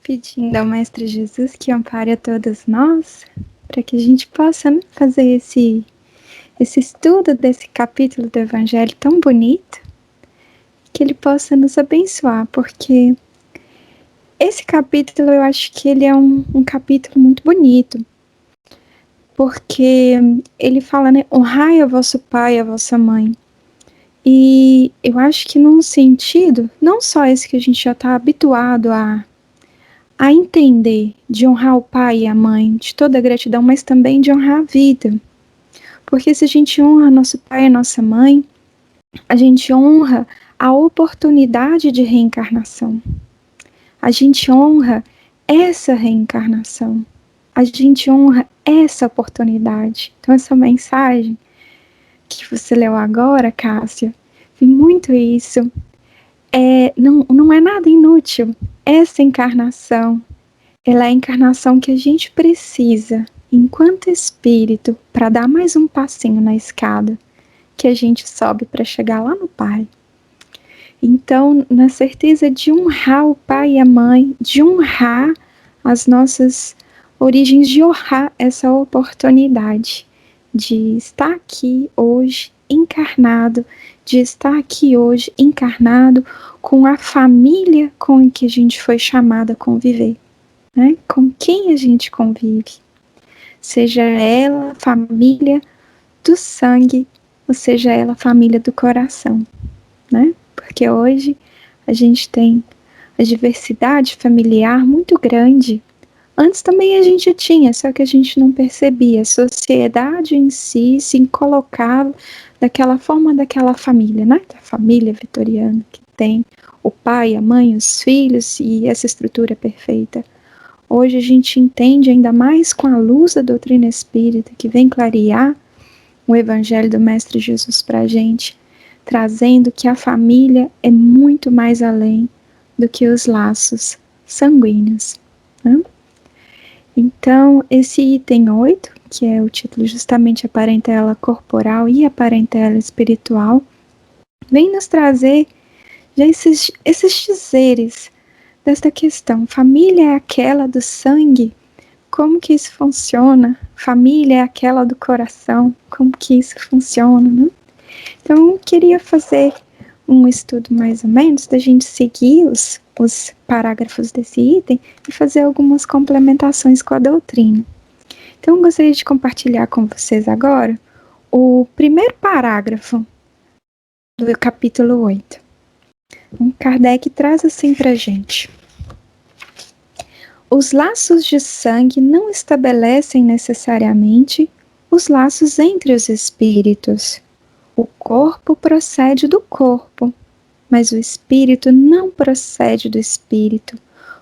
pedindo ao Mestre Jesus que ampare a todos nós, para que a gente possa fazer esse estudo desse capítulo do Evangelho tão bonito, que ele possa nos abençoar, porque esse capítulo eu acho que ele é um capítulo muito bonito, porque ele fala, né, honrai a vosso pai e a vossa mãe. E eu acho que num sentido, não só esse que a gente já está habituado a entender, de honrar o pai e a mãe, de toda a gratidão, mas também de honrar a vida. Porque se a gente honra nosso pai e nossa mãe, a gente honra a oportunidade de reencarnação. A gente honra essa reencarnação. A gente honra essa oportunidade. Então essa mensagem que você leu agora, Cássia, vi muito isso. Não é nada inútil. Essa encarnação, ela é a encarnação que a gente precisa, enquanto espírito, para dar mais um passinho na escada que a gente sobe para chegar lá no Pai. Então, na certeza de honrar o pai e a mãe, de honrar as nossas origens, de honrar essa oportunidade de estar aqui hoje encarnado, de estar aqui hoje encarnado com a família com que a gente foi chamada a conviver, né? Com quem a gente convive, seja ela família do sangue, ou seja ela família do coração, né? Porque hoje a gente tem a diversidade familiar muito grande. Antes também a gente tinha, só que a gente não percebia. A sociedade em si se colocava daquela forma daquela família, né? Da família vitoriana, que tem o pai, a mãe, os filhos e essa estrutura perfeita. Hoje a gente entende ainda mais com a luz da doutrina espírita, que vem clarear o evangelho do Mestre Jesus para a gente, trazendo que a família é muito mais além do que os laços sanguíneos, né? Então, esse item 8, que é o título justamente a parentela corporal e a parentela espiritual, vem nos trazer já esses dizeres desta questão. Família é aquela do sangue? Como que isso funciona? Família é aquela do coração? Como que isso funciona, né? Então, eu queria fazer um estudo mais ou menos, da gente seguir os parágrafos desse item e fazer algumas complementações com a doutrina. Então, eu gostaria de compartilhar com vocês agora o primeiro parágrafo do capítulo 8. Kardec traz assim para a gente: os laços de sangue não estabelecem necessariamente os laços entre os espíritos. O corpo procede do corpo, mas o espírito não procede do espírito,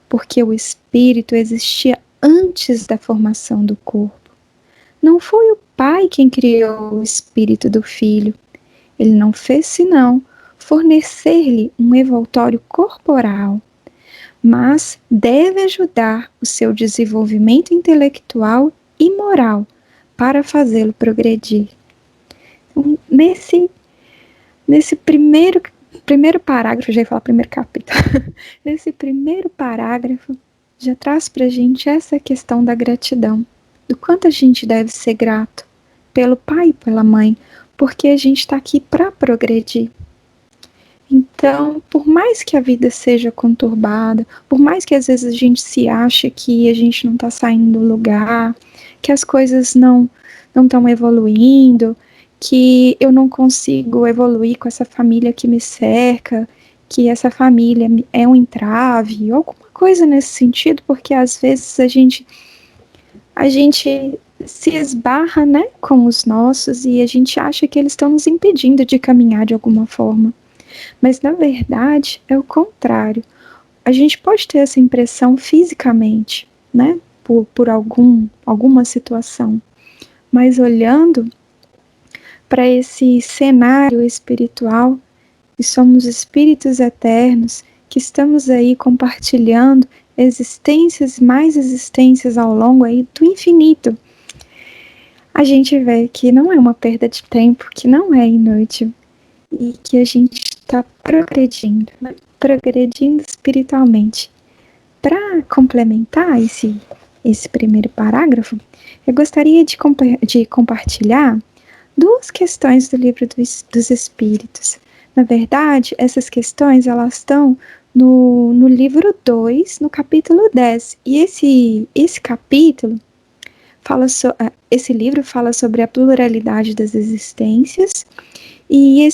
porque o espírito existia antes da formação do corpo. Não foi o pai quem criou o espírito do filho. Ele não fez senão fornecer-lhe um envoltório corporal, mas deve ajudar o seu desenvolvimento intelectual e moral para fazê-lo progredir. Então, nesse primeiro parágrafo, já ia falar primeiro capítulo, nesse primeiro parágrafo já traz para a gente essa questão da gratidão, do quanto a gente deve ser grato pelo pai e pela mãe, porque a gente está aqui para progredir. Então, por mais que a vida seja conturbada, por mais que às vezes a gente se ache que a gente não está saindo do lugar, que as coisas não estão evoluindo, que eu não consigo evoluir com essa família que me cerca, que essa família é um entrave, alguma coisa nesse sentido, porque às vezes a gente se esbarra, né, com os nossos e a gente acha que eles estão nos impedindo de caminhar de alguma forma. Mas, na verdade, é o contrário. A gente pode ter essa impressão fisicamente, né? Por alguma situação. Mas olhando para esse cenário espiritual, e somos espíritos eternos, que estamos aí compartilhando existências, mais existências ao longo aí do infinito, a gente vê que não é uma perda de tempo, que não é inútil, e que a gente está progredindo, né? Progredindo espiritualmente. para complementar esse primeiro parágrafo, eu gostaria de compartilhar duas questões do livro dos Espíritos. Na verdade, essas questões elas estão no livro 2, no capítulo 10. E esse capítulo esse livro fala sobre a pluralidade das existências. E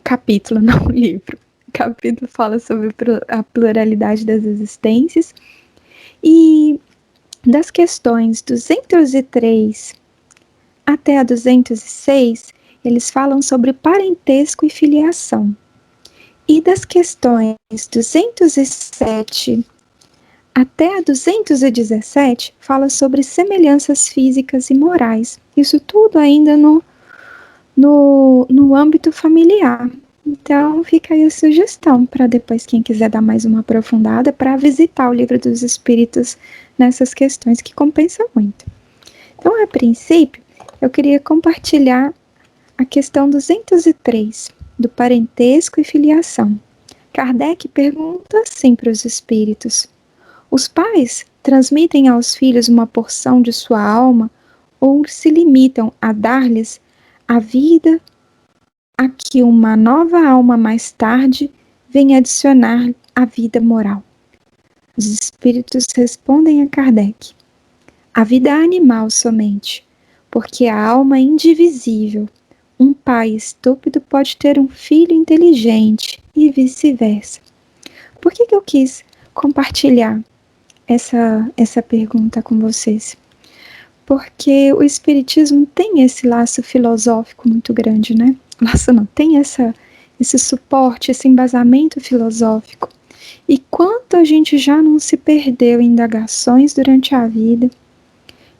capítulo, não livro. O capítulo fala sobre a pluralidade das existências. E das questões 203 até a 206, eles falam sobre parentesco e filiação. E das questões 207 até a 217, fala sobre semelhanças físicas e morais. Isso tudo ainda no âmbito familiar. Então, fica aí a sugestão para depois, quem quiser dar mais uma aprofundada, para visitar o Livro dos Espíritos nessas questões, que compensa muito. Então, a princípio, eu queria compartilhar a questão 203, do parentesco e filiação. Kardec pergunta assim para os espíritos: os pais transmitem aos filhos uma porção de sua alma ou se limitam a dar-lhes a vida a que uma nova alma mais tarde vem adicionar a vida moral? Os espíritos respondem a Kardec: a vida animal somente, porque a alma é indivisível. Um pai estúpido pode ter um filho inteligente e vice-versa. Por que eu quis compartilhar essa pergunta com vocês? Porque o Espiritismo tem esse laço filosófico muito grande, né? Laço não, tem esse suporte, esse embasamento filosófico. E quanto a gente já não se perdeu em indagações durante a vida,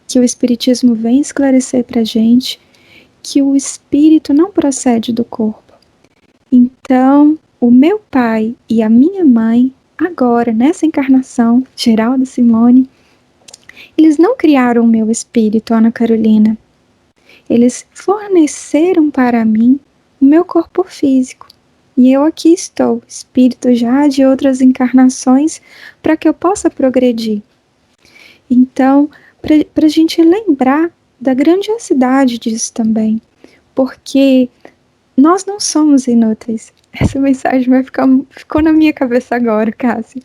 que o Espiritismo vem esclarecer pra gente, que o espírito não procede do corpo. Então, o meu pai e a minha mãe, agora, nessa encarnação, Geraldo Simone, eles não criaram o meu espírito, Ana Carolina. Eles forneceram para mim o meu corpo físico. E eu aqui estou, espírito já de outras encarnações, para que eu possa progredir. Então, para a gente lembrar da grandiosidade disso também, porque nós não somos inúteis. Essa mensagem ficou na minha cabeça agora, Cássio.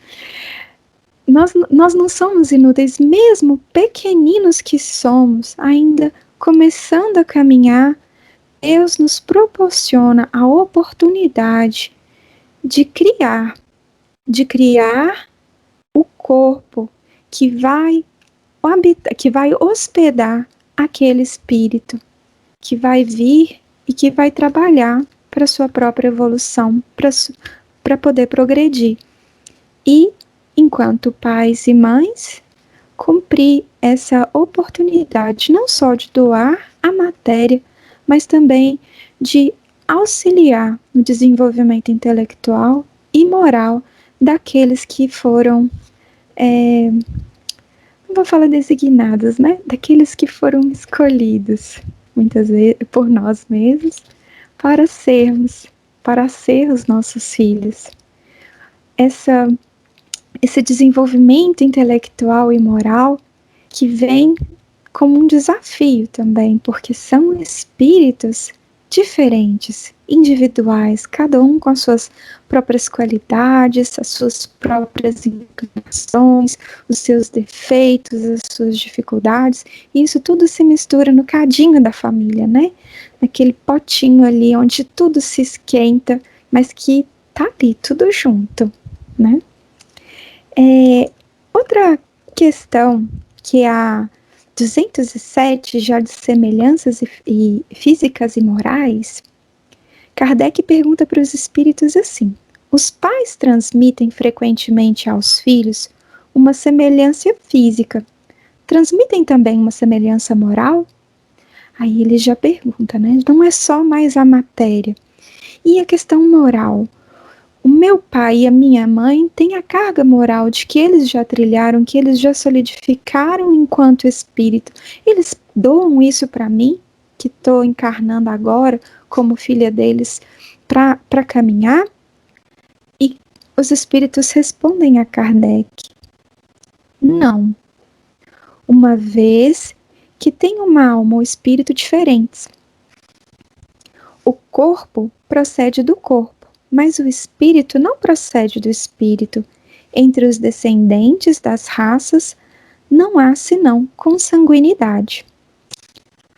Nós não somos inúteis, mesmo pequeninos que somos, ainda começando a caminhar, Deus nos proporciona a oportunidade de criar o corpo que vai hospedar aquele espírito, que vai vir e que vai trabalhar para a sua própria evolução, para poder progredir. E, enquanto pais e mães, cumprir essa oportunidade não só de doar a matéria, mas também de auxiliar no desenvolvimento intelectual e moral daqueles que foram, não vou falar designados, né? Daqueles que foram escolhidos, muitas vezes por nós mesmos, para ser os nossos filhos. Esse desenvolvimento intelectual e moral que vem como um desafio também, porque são espíritos diferentes, individuais, cada um com as suas próprias qualidades, as suas próprias inclinações, os seus defeitos, as suas dificuldades, e isso tudo se mistura no cadinho da família, né? Naquele potinho ali onde tudo se esquenta, mas que tá ali tudo junto, né? Outra questão que é a 207, já de semelhanças e físicas e morais, Kardec pergunta para os espíritos assim: os pais transmitem frequentemente aos filhos uma semelhança física, transmitem também uma semelhança moral? Aí ele já pergunta, né? Não é só mais a matéria. E a questão moral? O meu pai e a minha mãe têm a carga moral de que eles já trilharam, que eles já solidificaram enquanto espírito. Eles doam isso para mim, que estou encarnando agora como filha deles, para caminhar? E Os espíritos respondem a Kardec: não, uma vez que tem uma alma ou espírito diferentes. O corpo procede do corpo, mas o espírito não procede do espírito. Entre os descendentes das raças não há senão consanguinidade.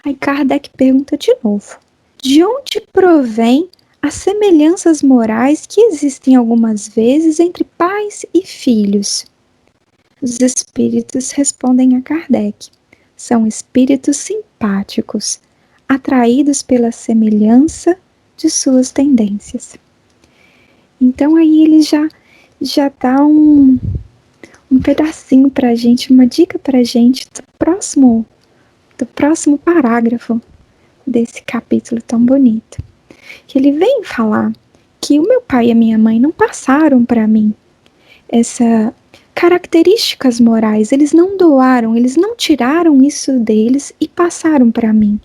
Aí Kardec pergunta de novo: de onde provém as semelhanças morais que existem algumas vezes entre pais e filhos? Os espíritos respondem a Kardec: são espíritos simpáticos, atraídos pela semelhança de suas tendências. Então aí ele já dá um pedacinho pra gente, uma dica pra gente do próximo parágrafo desse capítulo tão bonito. Que ele vem falar que o meu pai e a minha mãe não passaram para mim essas características morais, eles não doaram, eles não tiraram isso deles e passaram para mim.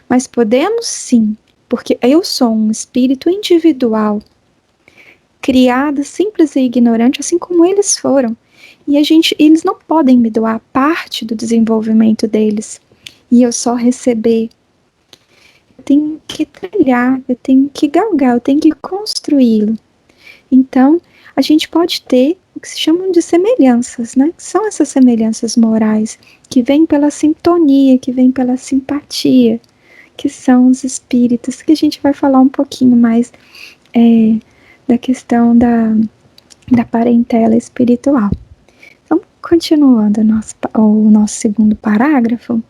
Mas podemos sim, porque eu sou um espírito individual, criada simples e ignorante, assim como eles foram. E eles não podem me doar parte do desenvolvimento deles e eu só receber. Eu tenho que trilhar, eu tenho que galgar, eu tenho que construí-lo. Então, a gente pode ter o que se chamam de semelhanças, né? Que são essas semelhanças morais, que vêm pela sintonia, que vêm pela simpatia, que são os espíritos, que a gente vai falar um pouquinho mais da questão da parentela espiritual. Então, continuando o nosso segundo parágrafo,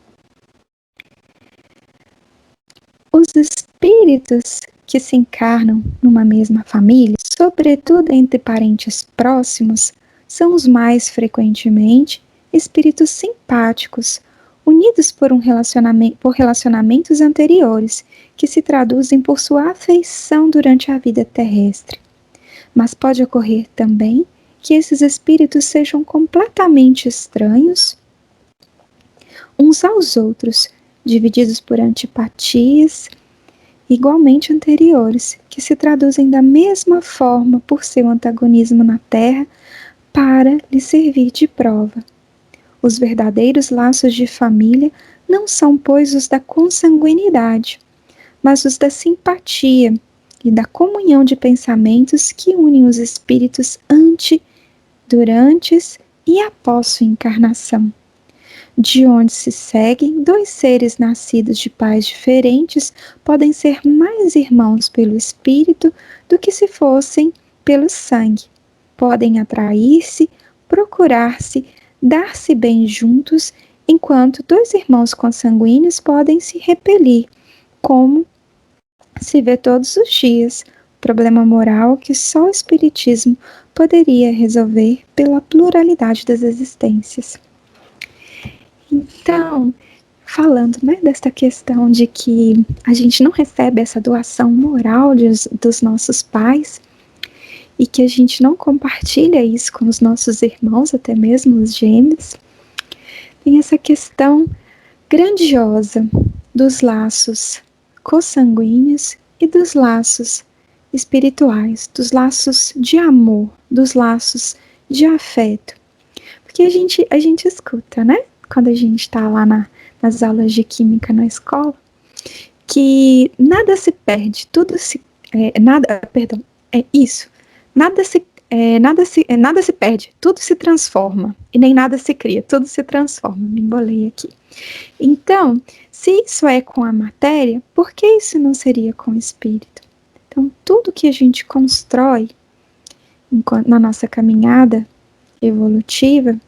os espíritos que se encarnam numa mesma família, sobretudo entre parentes próximos, são os mais frequentemente espíritos simpáticos, unidos por relacionamentos anteriores, que se traduzem por sua afeição durante a vida terrestre. Mas pode ocorrer também que esses espíritos sejam completamente estranhos uns aos outros, divididos por antipatias igualmente anteriores, que se traduzem da mesma forma por seu antagonismo na Terra para lhe servir de prova. Os verdadeiros laços de família não são, pois, os da consanguinidade, mas os da simpatia e da comunhão de pensamentos que unem os espíritos durante e após sua encarnação, de onde se seguem dois seres nascidos de pais diferentes podem ser mais irmãos pelo espírito do que se fossem pelo sangue. Podem atrair-se, procurar-se, dar-se bem juntos, enquanto dois irmãos consanguíneos podem se repelir, como se vê todos os dias, problema moral que só o espiritismo poderia resolver pela pluralidade das existências. Então, falando, né, desta questão de que a gente não recebe essa doação moral dos nossos pais e que a gente não compartilha isso com os nossos irmãos, até mesmo os gêmeos, tem essa questão grandiosa dos laços consanguíneos e dos laços espirituais, dos laços de amor, dos laços de afeto. Porque a gente escuta, né? Quando a gente está lá nas aulas de química na escola, que nada se perde, tudo se... Nada se perde, tudo se transforma. E nem nada se cria, tudo se transforma. Me embolei aqui. Então, se isso é com a matéria, por que isso não seria com o espírito? Então, tudo que a gente constrói na nossa caminhada evolutiva,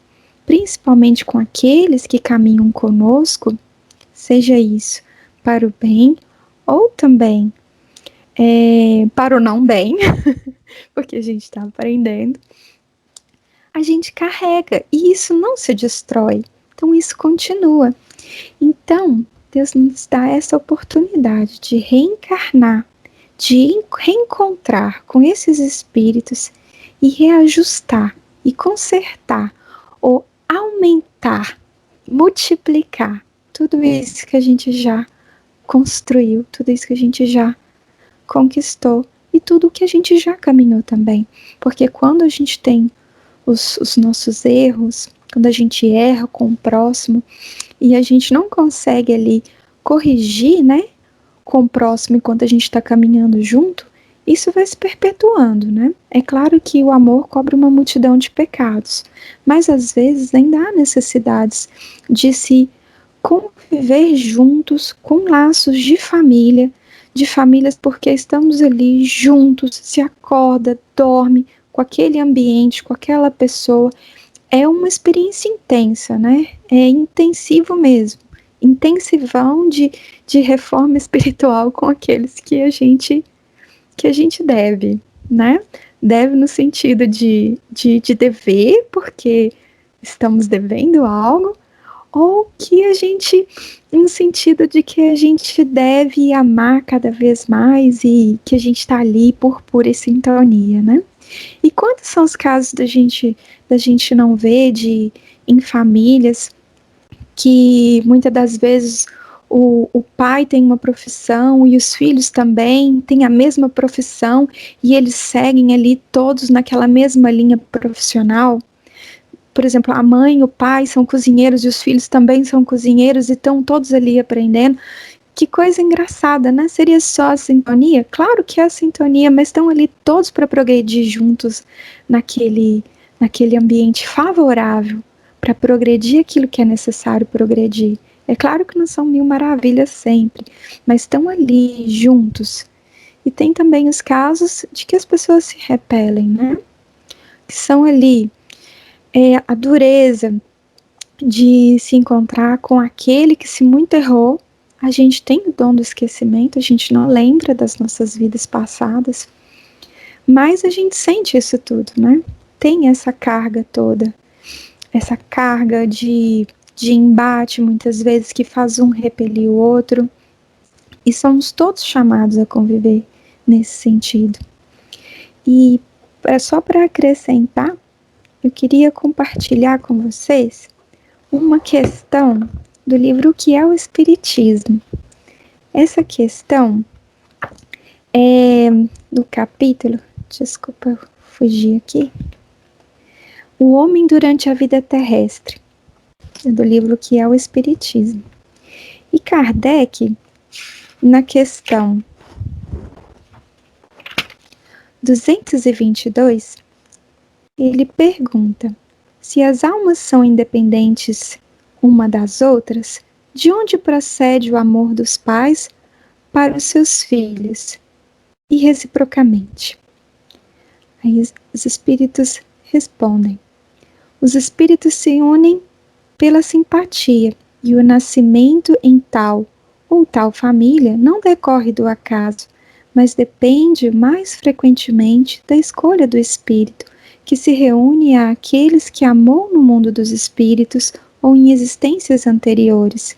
principalmente com aqueles que caminham conosco, seja isso para o bem ou também para o não bem, porque a gente está aprendendo, a gente carrega e isso não se destrói, então isso continua. Então, Deus nos dá essa oportunidade de reencarnar, de reencontrar com esses espíritos e reajustar e consertar ou aumentar, multiplicar tudo isso que a gente já construiu, tudo isso que a gente já conquistou e tudo o que a gente já caminhou também. Porque quando a gente tem os nossos erros, quando a gente erra com o próximo e a gente não consegue ali corrigir, né, com o próximo enquanto a gente está caminhando junto, isso vai se perpetuando, né? É claro que o amor cobre uma multidão de pecados, mas às vezes ainda há necessidades de se conviver juntos com laços de famílias porque estamos ali juntos, se acorda, dorme com aquele ambiente, com aquela pessoa. É uma experiência intensa, né? É intensivo mesmo. Intensivão de reforma espiritual com aqueles que a gente deve, né? Deve no sentido de dever, porque estamos devendo algo, ou que a gente, no sentido de que a gente deve amar cada vez mais e que a gente está ali por pura sintonia, né? E quantos são os casos da gente não ver em famílias que muitas das vezes o pai tem uma profissão e os filhos também têm a mesma profissão e eles seguem ali todos naquela mesma linha profissional. Por exemplo, a mãe e o pai são cozinheiros e os filhos também são cozinheiros e estão todos ali aprendendo. Que coisa engraçada, né? Seria só a sintonia? Claro que é a sintonia, mas estão ali todos para progredir juntos naquele ambiente favorável para progredir aquilo que é necessário progredir. É claro que não são mil maravilhas sempre, mas estão ali juntos. E tem também os casos de que as pessoas se repelem, né? Que são ali a dureza de se encontrar com aquele que se muito errou. A gente tem o dom do esquecimento, a gente não lembra das nossas vidas passadas, mas a gente sente isso tudo, né? Tem essa carga toda, essa carga de embate, muitas vezes, que faz um repelir o outro, e somos todos chamados a conviver nesse sentido. E só para acrescentar, eu queria compartilhar com vocês uma questão do livro O que é o Espiritismo. Essa questão é do capítulo, desculpa eu fugir aqui, O Homem durante a Vida Terrestre, do livro O que é o Espiritismo. E Kardec, na questão 222, ele pergunta: se as almas são independentes uma das outras, de onde procede o amor dos pais para os seus filhos, e reciprocamente? Aí os espíritos respondem: os espíritos se unem pela simpatia, e o nascimento em tal ou tal família não decorre do acaso, mas depende mais frequentemente da escolha do espírito, que se reúne àqueles que amou no mundo dos espíritos ou em existências anteriores.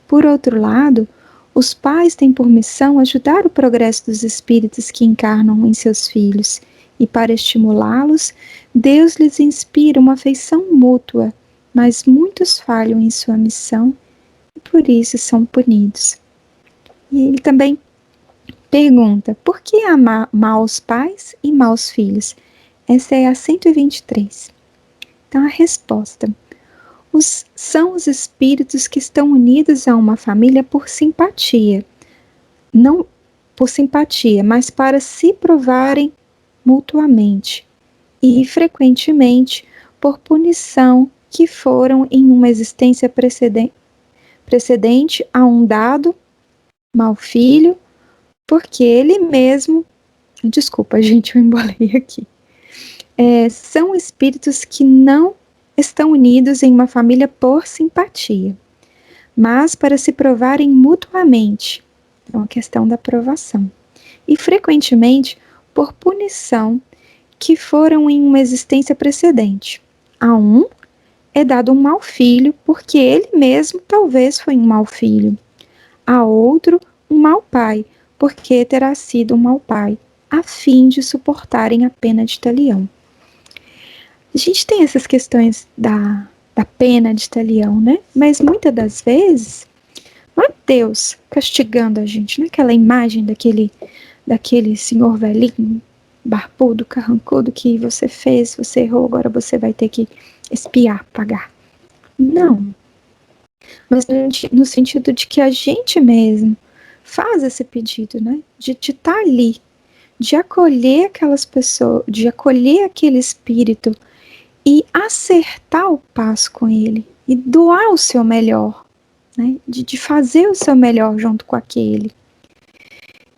Por outro lado, os pais têm por missão ajudar o progresso dos espíritos que encarnam em seus filhos, e para estimulá-los, Deus lhes inspira uma afeição mútua, mas muitos falham em sua missão e por isso são punidos. E ele também pergunta: por que há maus pais e maus filhos? Essa é a 123. Então a resposta: são os espíritos que estão unidos a uma família por simpatia. Não por simpatia, mas para se provarem mutuamente. E frequentemente por punição que foram em uma existência precedente a um dado mau filho, porque ele mesmo. Desculpa, gente, eu embolei aqui. São espíritos que não estão unidos em uma família por simpatia, mas para se provarem mutuamente. Então, a questão da provação. E frequentemente por punição que foram em uma existência precedente. A um é dado um mau filho, porque ele mesmo talvez foi um mau filho. A outro, um mau pai, porque terá sido um mau pai, a fim de suportarem a pena de talião. A gente tem essas questões da pena de talião, né? Mas muitas das vezes, não é Deus castigando a gente, não é aquela imagem daquele senhor velhinho, barbudo, carrancudo, que você fez, você errou, agora você vai ter que expiar, pagar. Não. Mas no sentido de que a gente mesmo faz esse pedido, né? De estar ali, de acolher aquelas pessoas, de acolher aquele espírito e acertar o passo com ele e doar o seu melhor, né? De fazer o seu melhor junto com aquele.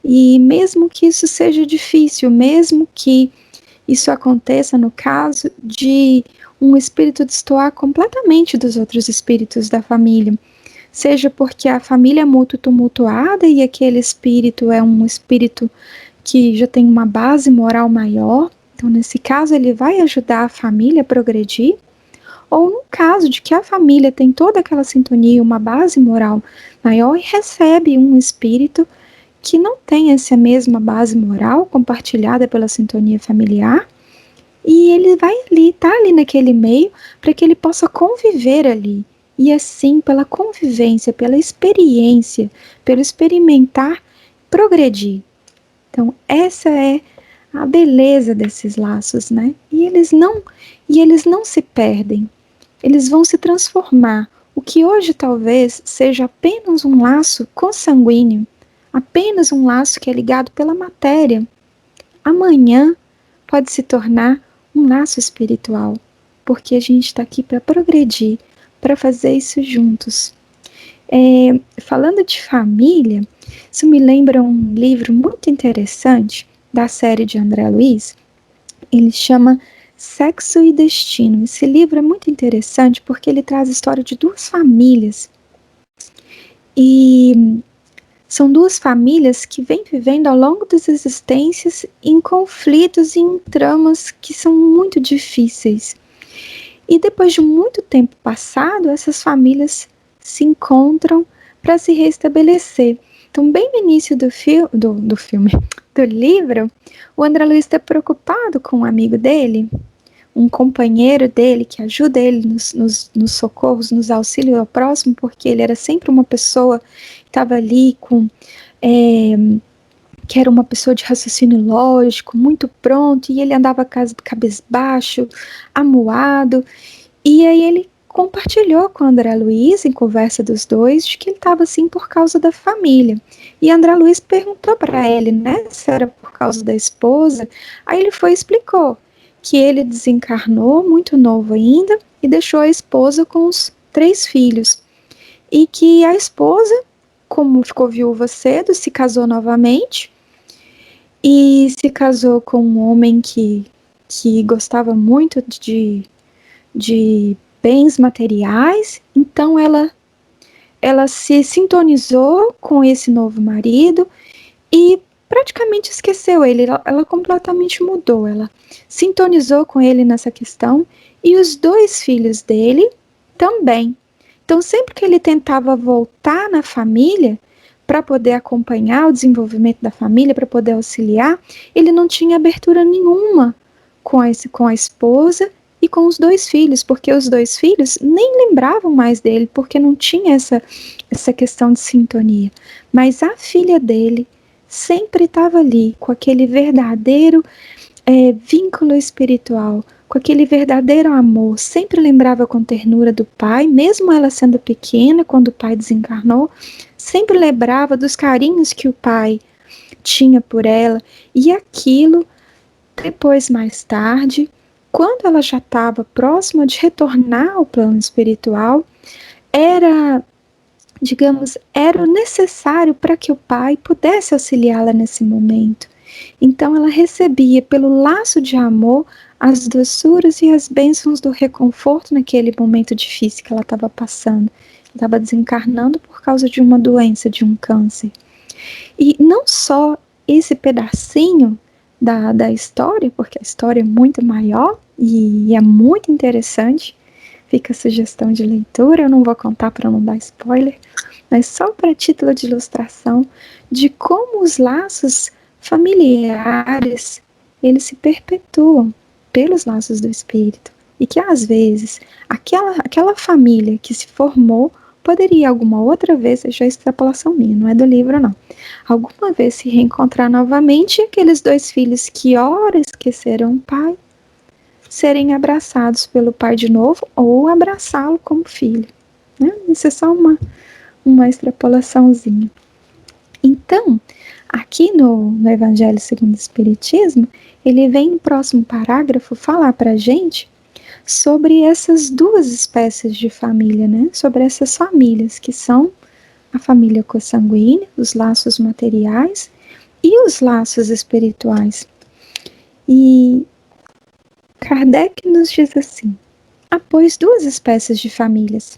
E mesmo que isso seja difícil, mesmo que isso aconteça no caso de um espírito destoar completamente dos outros espíritos da família, seja porque a família é muito tumultuada e aquele espírito é um espírito que já tem uma base moral maior, então nesse caso ele vai ajudar a família a progredir, ou no caso de que a família tem toda aquela sintonia, uma base moral maior e recebe um espírito que não tem essa mesma base moral compartilhada pela sintonia familiar, e ele vai ali, tá ali naquele meio, para que ele possa conviver ali. E assim, pela convivência, pela experiência, pelo experimentar, progredir. Então, essa é a beleza desses laços, né? E eles não se perdem. Eles vão se transformar. O que hoje talvez seja apenas um laço consanguíneo, apenas um laço que é ligado pela matéria, amanhã pode se tornar um laço espiritual, porque a gente está aqui para progredir, para fazer isso juntos. Falando de família, isso me lembra um livro muito interessante da série de André Luiz. Ele chama Sexo e Destino. Esse livro é muito interessante porque ele traz a história de duas famílias. E são duas famílias que vêm vivendo ao longo das existências em conflitos e em tramas que são muito difíceis. E depois de muito tempo passado, essas famílias se encontram para se restabelecer. Então, bem no início do livro, o André Luiz está preocupado com um amigo dele, um companheiro dele que ajuda ele nos socorros, nos auxílios ao próximo, porque ele era sempre uma pessoa que estava ali que era uma pessoa de raciocínio lógico, muito pronto, e ele andava cabisbaixo, amuado, e aí ele compartilhou com André Luiz, em conversa dos dois, de que ele estava assim por causa da família. E André Luiz perguntou para ele, né, se era por causa da esposa. Aí ele foi e explicou que ele desencarnou muito novo ainda e deixou a esposa com os 3 filhos. E que a esposa, como ficou viúva cedo, se casou novamente e se casou com um homem que gostava muito de bens materiais, então ela se sintonizou com esse novo marido e praticamente esqueceu ele, ela completamente mudou, ela sintonizou com ele nessa questão e os 2 filhos dele também. Então, sempre que ele tentava voltar na família para poder acompanhar o desenvolvimento da família, para poder auxiliar, ele não tinha abertura nenhuma com a esposa e com os 2 filhos, porque os 2 filhos nem lembravam mais dele, porque não tinha essa questão de sintonia. Mas a filha dele sempre estava ali, com aquele verdadeiro vínculo espiritual, com aquele verdadeiro amor, sempre lembrava com ternura do pai, mesmo ela sendo pequena, quando o pai desencarnou, sempre lembrava dos carinhos que o pai tinha por ela, e aquilo, depois, mais tarde, quando ela já estava próxima de retornar ao plano espiritual, era, digamos, era o necessário para que o pai pudesse auxiliá-la nesse momento. Então ela recebia pelo laço de amor as doçuras e as bênçãos do reconforto naquele momento difícil que ela estava passando. Ela estava desencarnando por causa de uma doença, de um câncer. E não só esse pedacinho da história, porque a história é muito maior e é muito interessante. Fica a sugestão de leitura, eu não vou contar para não dar spoiler, mas só para título de ilustração de como os laços familiares, eles se perpetuam pelos laços do espírito. E que às vezes aquela família que se formou poderia alguma outra vez, deixa a extrapolação minha, não é do livro não, alguma vez se reencontrar novamente e aqueles dois filhos que ora esqueceram o pai, serem abraçados pelo pai de novo ou abraçá-lo como filho. Né? Isso é só uma extrapolaçãozinha. Então, aqui no Evangelho segundo o Espiritismo, ele vem no próximo parágrafo falar para a gente sobre essas duas espécies de família, né? Sobre essas famílias que são a família consanguínea, os laços materiais e os laços espirituais. E Kardec nos diz assim: há, pois, duas espécies de famílias,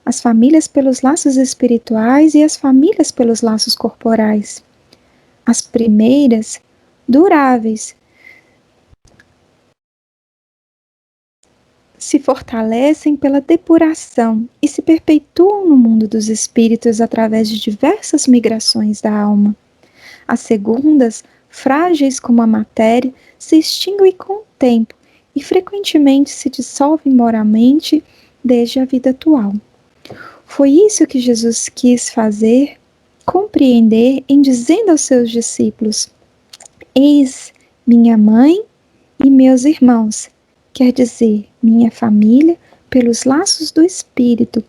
as famílias pelos laços espirituais e as famílias pelos laços corporais. As primeiras, duráveis, se fortalecem pela depuração e se perpetuam no mundo dos espíritos através de diversas migrações da alma. As segundas, frágeis como a matéria, se extinguem com o tempo e frequentemente se dissolvem moralmente desde a vida atual. Foi isso que Jesus quis fazer compreender em dizendo aos seus discípulos: eis minha mãe e meus irmãos, quer dizer, minha família, pelos laços do Espírito,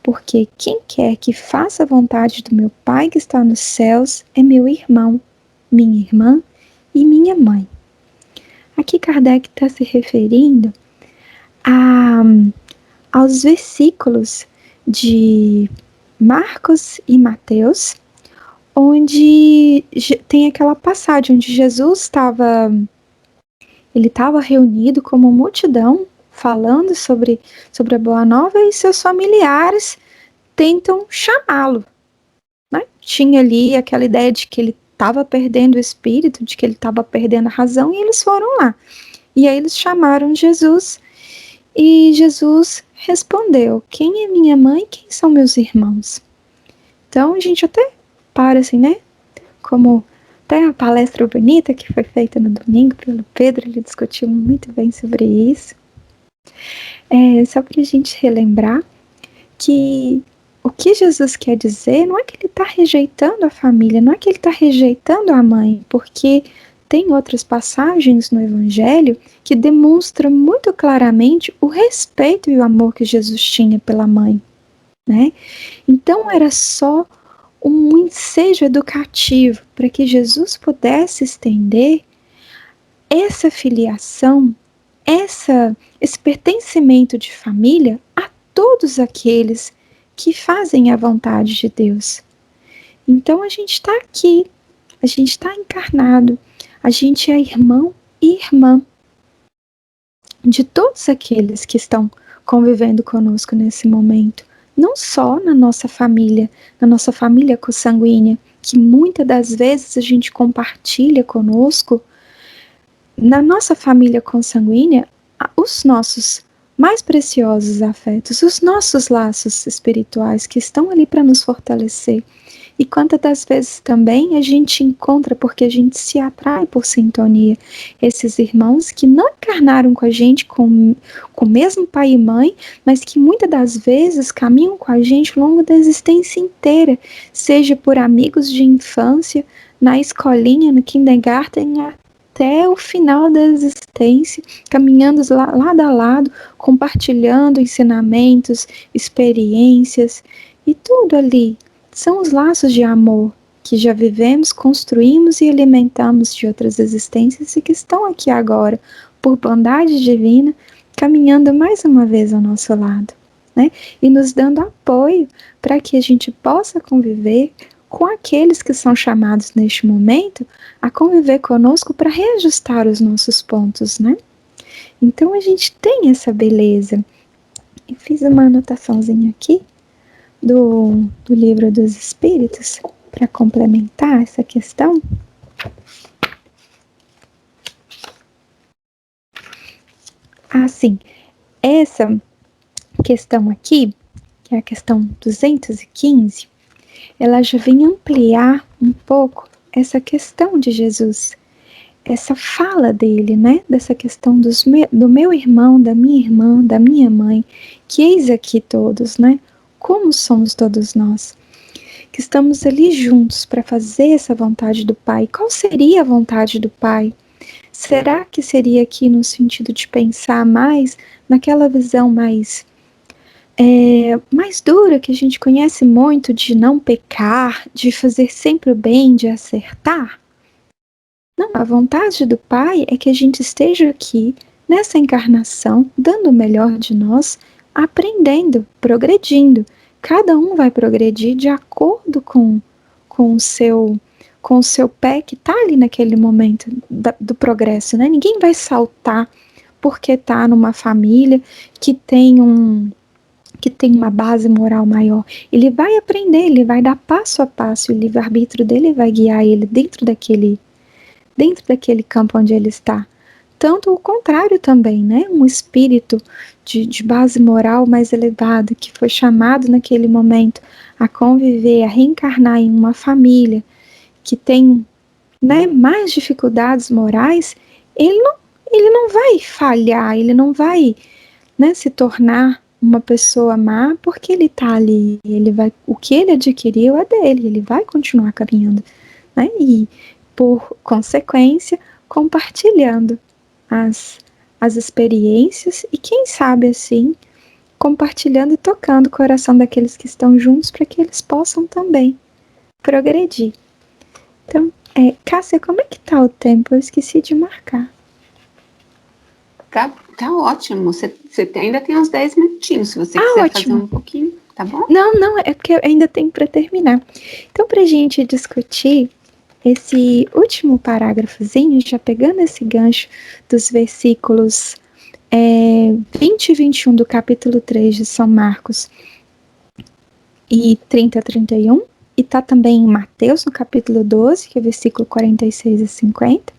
porque quem quer que faça a vontade do meu Pai que está nos céus é meu irmão, minha irmã e minha mãe. Aqui Kardec está se referindo aos versículos de Marcos e Mateus, onde tem aquela passagem onde Jesus estava reunido com uma multidão, falando sobre a Boa Nova, e seus familiares tentam chamá-lo. Né? Tinha ali aquela ideia de que ele estava perdendo o espírito, de que ele estava perdendo a razão, e eles foram lá. E aí eles chamaram Jesus, e Jesus respondeu: quem é minha mãe e quem são meus irmãos? Então a gente até para assim, né? Como até a palestra bonita que foi feita no domingo pelo Pedro, ele discutiu muito bem sobre isso. Só para a gente relembrar que o que Jesus quer dizer não é que ele está rejeitando a família, não é que ele está rejeitando a mãe, porque tem outras passagens no Evangelho que demonstram muito claramente o respeito e o amor que Jesus tinha pela mãe. Né? Então era só um ensejo educativo para que Jesus pudesse estender essa filiação, esse pertencimento de família a todos aqueles que fazem a vontade de Deus. Então a gente está aqui, a gente está encarnado, a gente é irmão e irmã de todos aqueles que estão convivendo conosco nesse momento. Não só na nossa família consanguínea, que muitas das vezes a gente compartilha conosco, na nossa família consanguínea, os nossos mais preciosos afetos, os nossos laços espirituais que estão ali para nos fortalecer. E quantas das vezes também a gente encontra, porque a gente se atrai por sintonia, esses irmãos que não encarnaram com a gente com o mesmo pai e mãe, mas que muitas das vezes caminham com a gente ao longo da existência inteira, seja por amigos de infância, na escolinha, no kindergarten, até o final da existência, caminhando lado a lado, compartilhando ensinamentos, experiências e tudo ali. São os laços de amor que já vivemos, construímos e alimentamos de outras existências e que estão aqui agora, por bondade divina, caminhando mais uma vez ao nosso lado, né? E nos dando apoio para que a gente possa conviver com aqueles que são chamados neste momento a conviver conosco para reajustar os nossos pontos, né? Então a gente tem essa beleza. Eu fiz uma anotaçãozinha aqui do Livro dos Espíritos para complementar essa questão. Sim, essa questão aqui, que é a questão 215, ela já vem ampliar um pouco essa questão de Jesus, essa fala dele, né? Dessa questão do meu irmão, da minha irmã, da minha mãe, que eis aqui todos, né? como somos todos nós, que estamos ali juntos para fazer essa vontade do Pai. Qual seria a vontade do Pai? Será que seria aqui no sentido de pensar mais naquela visão mais dura, que a gente conhece muito, de não pecar, de fazer sempre o bem, de acertar? Não, a vontade do Pai é que a gente esteja aqui, nessa encarnação, dando o melhor de nós, aprendendo, progredindo. Cada um vai progredir de acordo com o seu pé que está ali naquele momento do progresso, né? Ninguém vai saltar porque está numa família que tem uma base moral maior. Ele vai aprender, ele vai dar passo a passo, e o livre-arbítrio dele vai guiar ele dentro daquele campo onde ele está. Tanto o contrário também, né? Um espírito de base moral mais elevada, que foi chamado naquele momento a conviver, a reencarnar em uma família que tem, né, mais dificuldades morais, ele não vai falhar, ele não vai, né, se tornar uma pessoa má porque ele está ali. O que ele adquiriu é dele, ele vai continuar caminhando, né? E por consequência, compartilhando as experiências e, quem sabe assim, compartilhando e tocando o coração daqueles que estão juntos para que eles possam também progredir. Então, Cássia, como é que tá o tempo? Eu esqueci de marcar. Tá ótimo. Você ainda tem uns 10 minutinhos, se você quiser ótimo. fazer um pouquinho, tá bom? Não, é porque eu ainda tenho para terminar. Então, pra gente discutir esse último parágrafozinho, já pegando esse gancho dos versículos 20 e 21 do capítulo 3 de São Marcos e 30 a 31, e tá também em Mateus, no capítulo 12, que é versículo 46 a 50,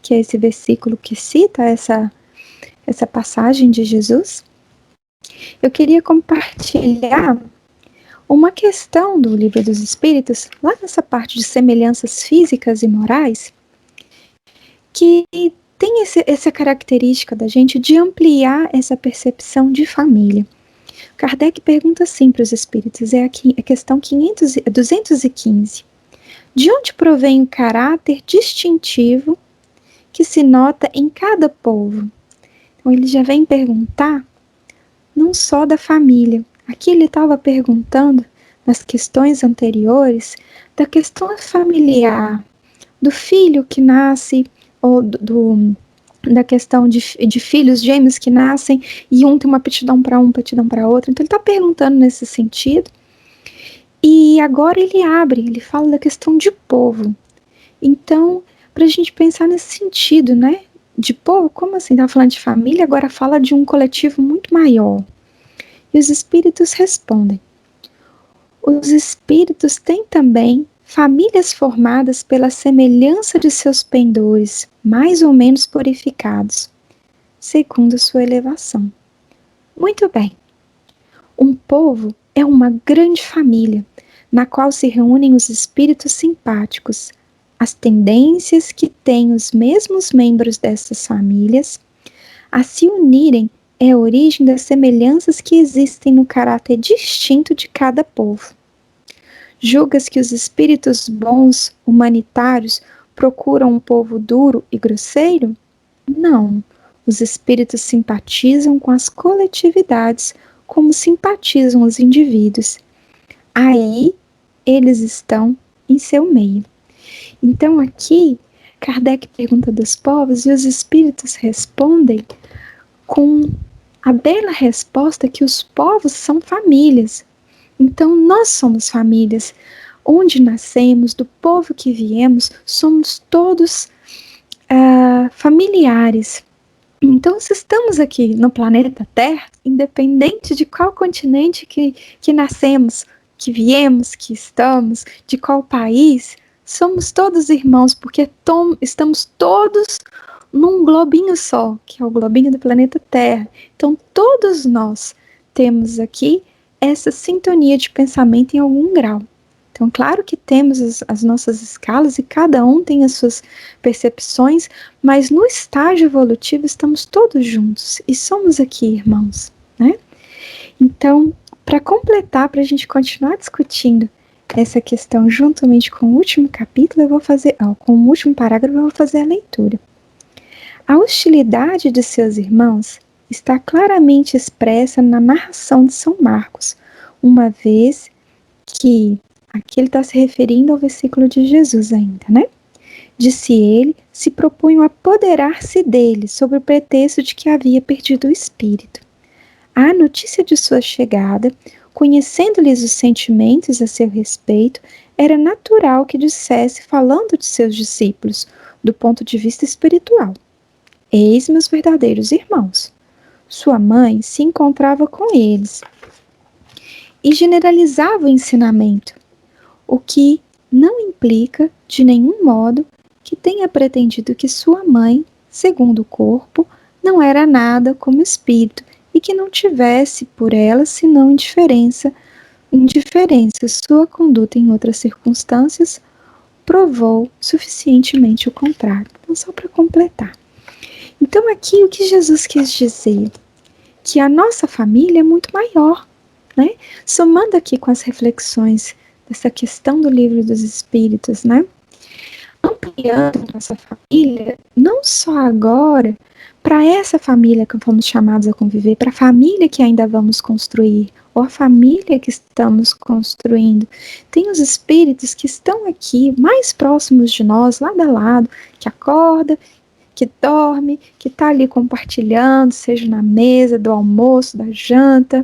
que é esse versículo que cita essa passagem de Jesus. Eu queria compartilhar uma questão do Livro dos Espíritos, lá nessa parte de semelhanças físicas e morais, que tem essa característica da gente de ampliar essa percepção de família. Kardec pergunta assim para os espíritos, é a questão 215. De onde provém o caráter distintivo que se nota em cada povo? Então ele já vem perguntar não só da família. Aqui ele estava perguntando, nas questões anteriores, da questão familiar, do filho que nasce, ou da questão de filhos gêmeos que nascem e um tem uma aptidão para aptidão para outro. Então ele está perguntando nesse sentido. E agora ele fala da questão de povo. Então, para a gente pensar nesse sentido, né? De povo, como assim? Estava falando de família, agora fala de um coletivo muito maior. E os espíritos respondem: os espíritos têm também famílias formadas pela semelhança de seus pendores, mais ou menos purificados, segundo sua elevação. Muito bem. Um povo é uma grande família, na qual se reúnem os espíritos simpáticos, as tendências que têm os mesmos membros dessas famílias a se unirem é a origem das semelhanças que existem no caráter distinto de cada povo. Julgas que os espíritos bons, humanitários, procuram um povo duro e grosseiro? Não. Os espíritos simpatizam com as coletividades como simpatizam os indivíduos. Aí eles estão em seu meio. Então aqui, Kardec pergunta dos povos e os espíritos respondem com a bela resposta que os povos são famílias. Então nós somos famílias. Onde nascemos, do povo que viemos, somos todos familiares. Então, se estamos aqui no planeta Terra, independente de qual continente que nascemos, que viemos, que estamos, de qual país, somos todos irmãos, porque estamos todos num globinho só, que é o globinho do planeta Terra. Então, todos nós temos aqui essa sintonia de pensamento em algum grau. Então, claro que temos as nossas escalas e cada um tem as suas percepções, mas no estágio evolutivo estamos todos juntos e somos aqui irmãos, né? Então, para completar, para a gente continuar discutindo essa questão juntamente com o último capítulo, com o último parágrafo, eu vou fazer a leitura. A hostilidade de seus irmãos está claramente expressa na narração de São Marcos, uma vez que aqui ele está se referindo ao versículo de Jesus ainda, né? Disse ele, se propunham apoderar-se dele, sob o pretexto de que havia perdido o espírito. A notícia de sua chegada, conhecendo-lhes os sentimentos a seu respeito, era natural que dissesse, falando de seus discípulos, do ponto de vista espiritual: eis meus verdadeiros irmãos. Sua mãe se encontrava com eles e generalizava o ensinamento, o que não implica, de nenhum modo, que tenha pretendido que sua mãe, segundo o corpo, não era nada como espírito e que não tivesse por ela senão indiferença. Sua conduta em outras circunstâncias provou suficientemente o contrário. Então, só para completar. Então, aqui o que Jesus quis dizer? Que a nossa família é muito maior, né? Somando aqui com as reflexões dessa questão do Livro dos Espíritos, né? Ampliando a nossa família, não só agora, para essa família que fomos chamados a conviver, para a família que ainda vamos construir, ou a família que estamos construindo. Tem os espíritos que estão aqui, mais próximos de nós, lado a lado, que acorda, que dorme, que está ali compartilhando, seja na mesa do almoço, da janta.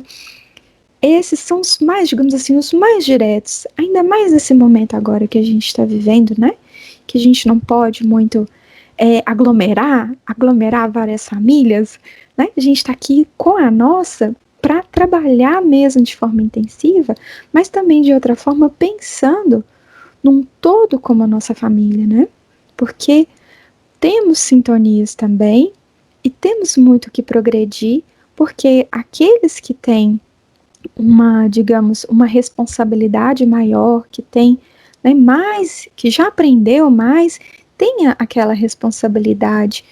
Esses são os mais, digamos assim, os mais diretos, ainda mais nesse momento agora que a gente está vivendo, né? Que a gente não pode muito aglomerar várias famílias, né? A gente está aqui com a nossa para trabalhar mesmo de forma intensiva, mas também de outra forma pensando num todo como a nossa família, né? Porque temos sintonias também e temos muito que progredir, porque aqueles que têm uma responsabilidade maior, que tem, né, mais, que já aprendeu mais, tenha aquela responsabilidade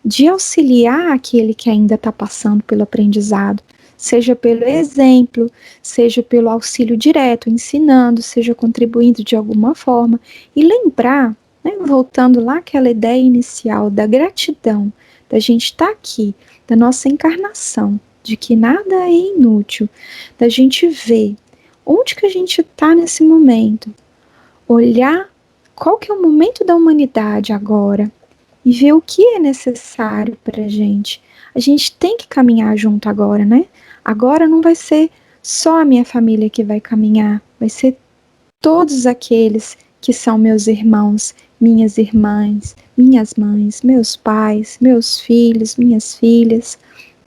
de auxiliar aquele que ainda está passando pelo aprendizado, seja pelo exemplo, seja pelo auxílio direto, ensinando, seja contribuindo de alguma forma, e lembrar, né, voltando lá àquela ideia inicial da gratidão, da gente estar aqui, da nossa encarnação, de que nada é inútil, da gente ver onde que a gente está nesse momento, olhar qual que é o momento da humanidade agora e ver o que é necessário para a gente. A gente tem que caminhar junto agora, né? Agora não vai ser só a minha família que vai caminhar, vai ser todos aqueles que são meus irmãos, minhas irmãs, minhas mães, meus pais, meus filhos, minhas filhas.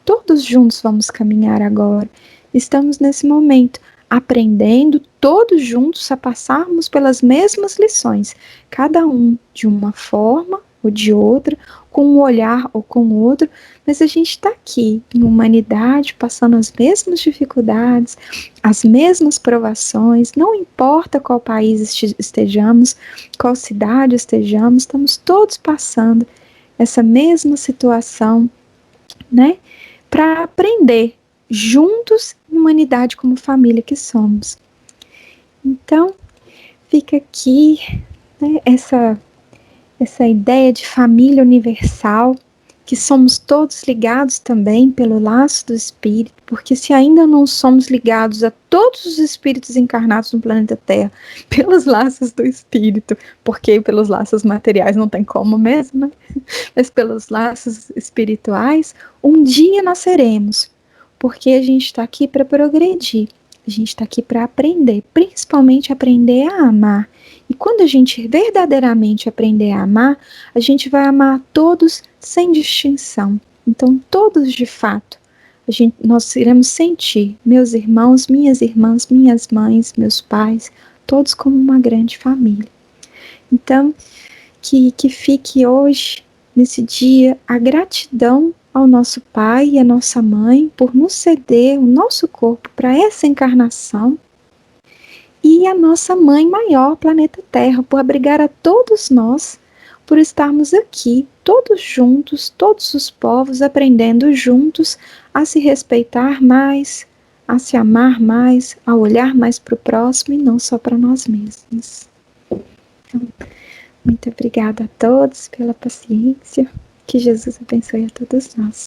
Todos juntos vamos caminhar agora. Estamos nesse momento aprendendo todos juntos a passarmos pelas mesmas lições, cada um de uma forma ou de outra, com um olhar ou com outro, mas a gente está aqui em humanidade, passando as mesmas dificuldades, as mesmas provações, não importa qual país estejamos, qual cidade estejamos, estamos todos passando essa mesma situação, né? Para aprender juntos, humanidade como família que somos. Então, fica aqui, né, essa ideia de família universal, que somos todos ligados também pelo laço do Espírito, porque se ainda não somos ligados a todos os espíritos encarnados no planeta Terra pelos laços do Espírito, porque pelos laços materiais não tem como mesmo, né? Mas pelos laços espirituais, um dia nós seremos, porque a gente está aqui para progredir, a gente está aqui para aprender, principalmente aprender a amar. E quando a gente verdadeiramente aprender a amar, a gente vai amar todos sem distinção. Então, todos de fato, nós iremos sentir, meus irmãos, minhas irmãs, minhas mães, meus pais, todos como uma grande família. Então, que fique hoje, nesse dia, a gratidão ao nosso pai e à nossa mãe por nos ceder o nosso corpo para essa encarnação, e a nossa mãe maior, planeta Terra, por abrigar a todos nós, por estarmos aqui, todos juntos, todos os povos, aprendendo juntos a se respeitar mais, a se amar mais, a olhar mais para o próximo e não só para nós mesmos. Então, muito obrigada a todos pela paciência. Que Jesus abençoe a todos nós.